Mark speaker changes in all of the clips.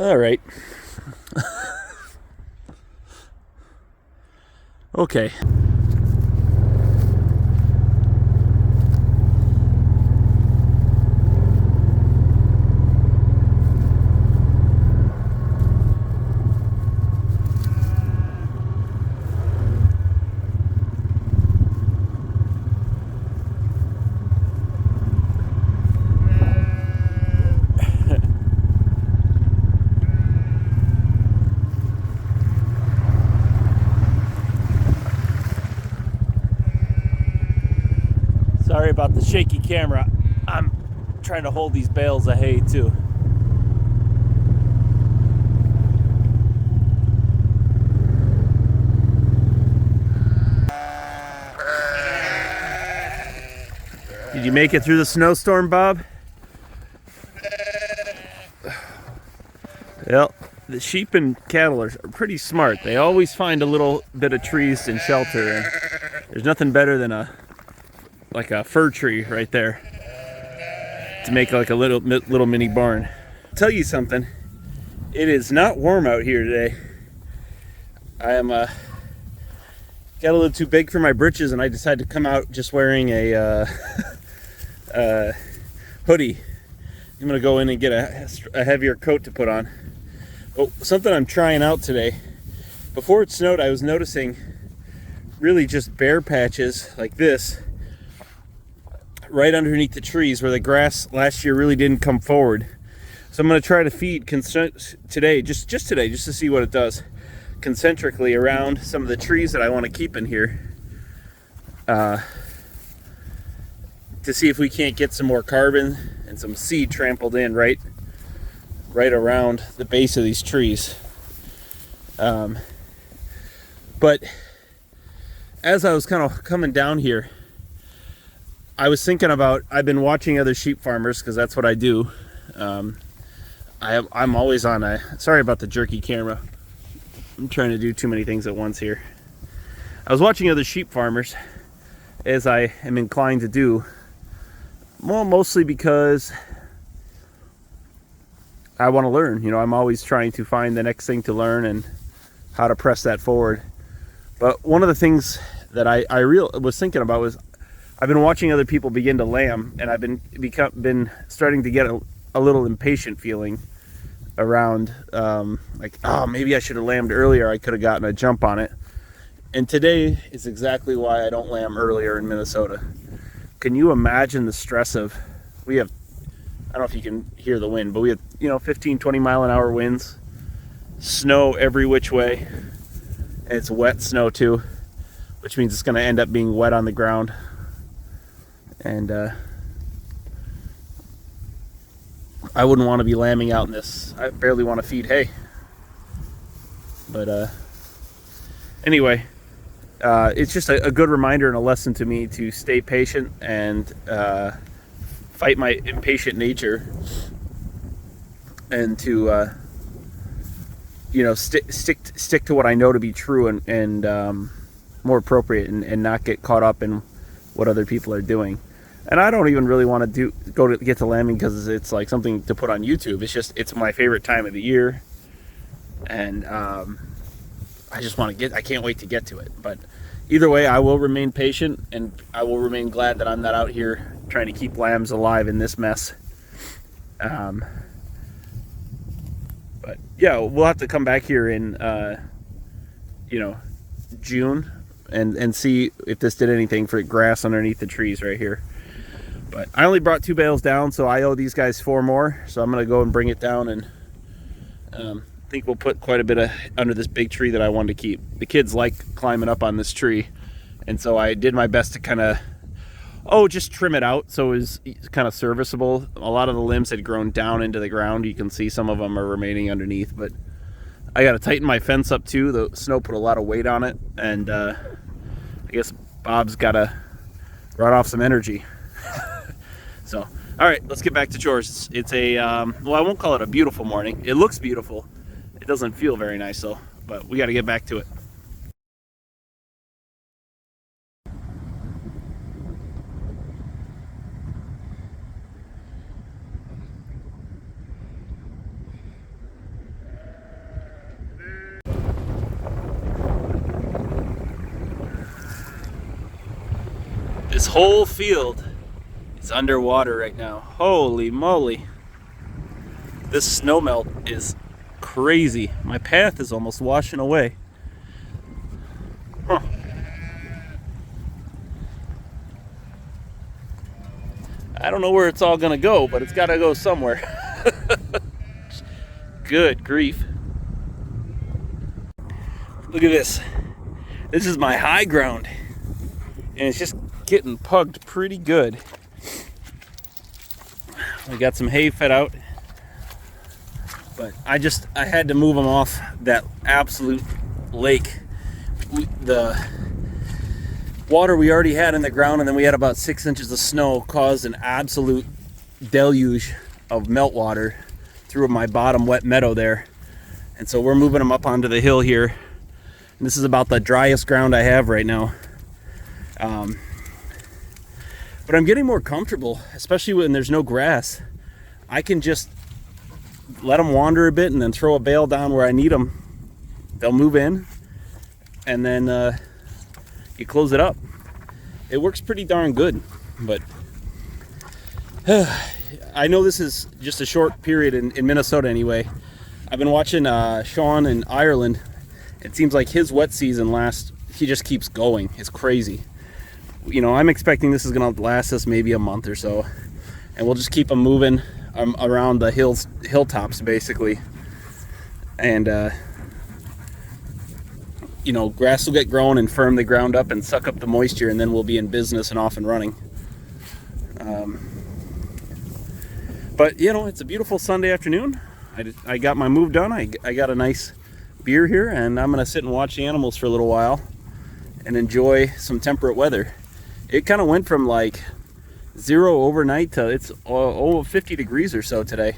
Speaker 1: All right. Okay. Sorry about the shaky camera. I'm trying to hold these bales of hay too. Did you make it through the snowstorm, Bob? Well, the sheep and cattle are pretty smart. They always find a little bit of trees and shelter, and there's nothing better than a fir tree right there to make like a little mini barn. I'll tell you something, it is not warm out here today. I am got a little too big for my britches, and I decided to come out just wearing a hoodie. I'm gonna go in and get a heavier coat to put on. But something I'm trying out today, before it snowed, I was noticing really just bare patches like this right underneath the trees where the grass last year really didn't come forward. So I'm going to try to feed today, just today, just to see what it does, concentrically around some of the trees that I want to keep in here, to see if we can't get some more carbon and some seed trampled in right around the base of these trees. But as I was kind of coming down here, I was thinking about, I've been watching other sheep farmers because that's what I do. I'm always on sorry about the jerky camera. I'm trying to do too many things at once here. I was watching other sheep farmers, as I am inclined to do. Well, mostly because I want to learn. You know, I'm always trying to find the next thing to learn and how to press that forward. But one of the things that I was thinking about was, I've been watching other people begin to lamb, and I've been starting to get a little impatient feeling around, like, oh, maybe I should have lambed earlier. I could have gotten a jump on it. And today is exactly why I don't lamb earlier in Minnesota. Can you imagine the stress of, I don't know if you can hear the wind, but we have, 15, 20 mile an hour winds, snow every which way, and it's wet snow too, which means it's going to end up being wet on the ground. And I wouldn't want to be lambing out in this. I barely want to feed hay. But anyway, it's just a good reminder and a lesson to me to stay patient and fight my impatient nature, and to stick to what I know to be true and more appropriate, and not get caught up in what other people are doing. And I don't even really want to get to lambing because it's like something to put on YouTube. It's my favorite time of the year, and I can't wait to get to it. But either way, I will remain patient, and I will remain glad that I'm not out here trying to keep lambs alive in this mess. But yeah, we'll have to come back here in June and see if this did anything for grass underneath the trees right here. But I only brought 2 bales down, so I owe these guys 4 more. So I'm going to go and bring it down, and I think we'll put quite a bit under this big tree that I wanted to keep. The kids like climbing up on this tree, and so I did my best to kind of, just trim it out so it was kind of serviceable. A lot of the limbs had grown down into the ground. You can see some of them are remaining underneath, but I got to tighten my fence up too. The snow put a lot of weight on it, and I guess Bob's got to run off some energy. So, all right, let's get back to chores. It's I won't call it a beautiful morning. It looks beautiful. It doesn't feel very nice though, but we got to get back to it. This whole field is underwater right now. Holy moly. This snow melt is crazy. My path is almost washing away. Huh. I don't know where it's all gonna go, but it's gotta go somewhere. Good grief. Look at this. This is my high ground. And it's just getting pugged pretty good. We got some hay fed out. But I had to move them off that absolute lake. The water we already had in the ground, and then we had about 6 inches of snow, caused an absolute deluge of meltwater through my bottom wet meadow there. And so we're moving them up onto the hill here. And this is about the driest ground I have right now. But I'm getting more comfortable, especially when there's no grass. I can just let them wander a bit and then throw a bale down where I need them. They'll move in, and then you close it up. It works pretty darn good, but I know this is just a short period in Minnesota anyway. I've been watching Sean in Ireland. It seems like his wet season he just keeps going. It's crazy. You know, I'm expecting this is going to last us maybe a month or so, and we'll just keep them moving around the hilltops basically. And you know, grass will get grown and firm the ground up and suck up the moisture, and then we'll be in business and off and running. But you know, it's a beautiful Sunday afternoon. I got my move done. I got a nice beer here, and I'm gonna sit and watch the animals for a little while and enjoy some temperate weather. It kind of went from like 0 overnight to it's 50 degrees or so today.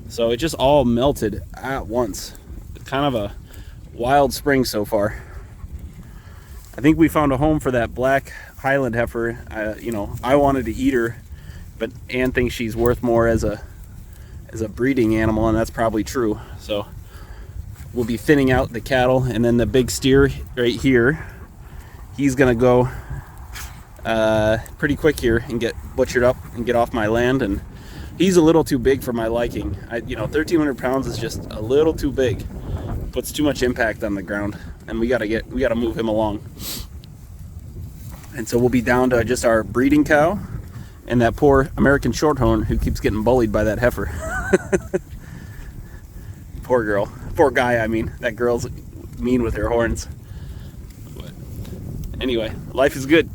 Speaker 1: So it just all melted at once. Kind of a wild spring so far. I think we found a home for that black Highland heifer. You know, I wanted to eat her, but Ann thinks she's worth more as a breeding animal, and that's probably true. So we'll be thinning out the cattle, and then the big steer right here, he's gonna go pretty quick here and get butchered up and get off my land. And he's a little too big for my liking. You know, 1,300 pounds is just a little too big. Puts too much impact on the ground, and we gotta move him along. And so we'll be down to just our breeding cow and that poor American Shorthorn who keeps getting bullied by that heifer. Poor girl, poor guy. I mean, that girl's mean with her horns. But anyway, life is good.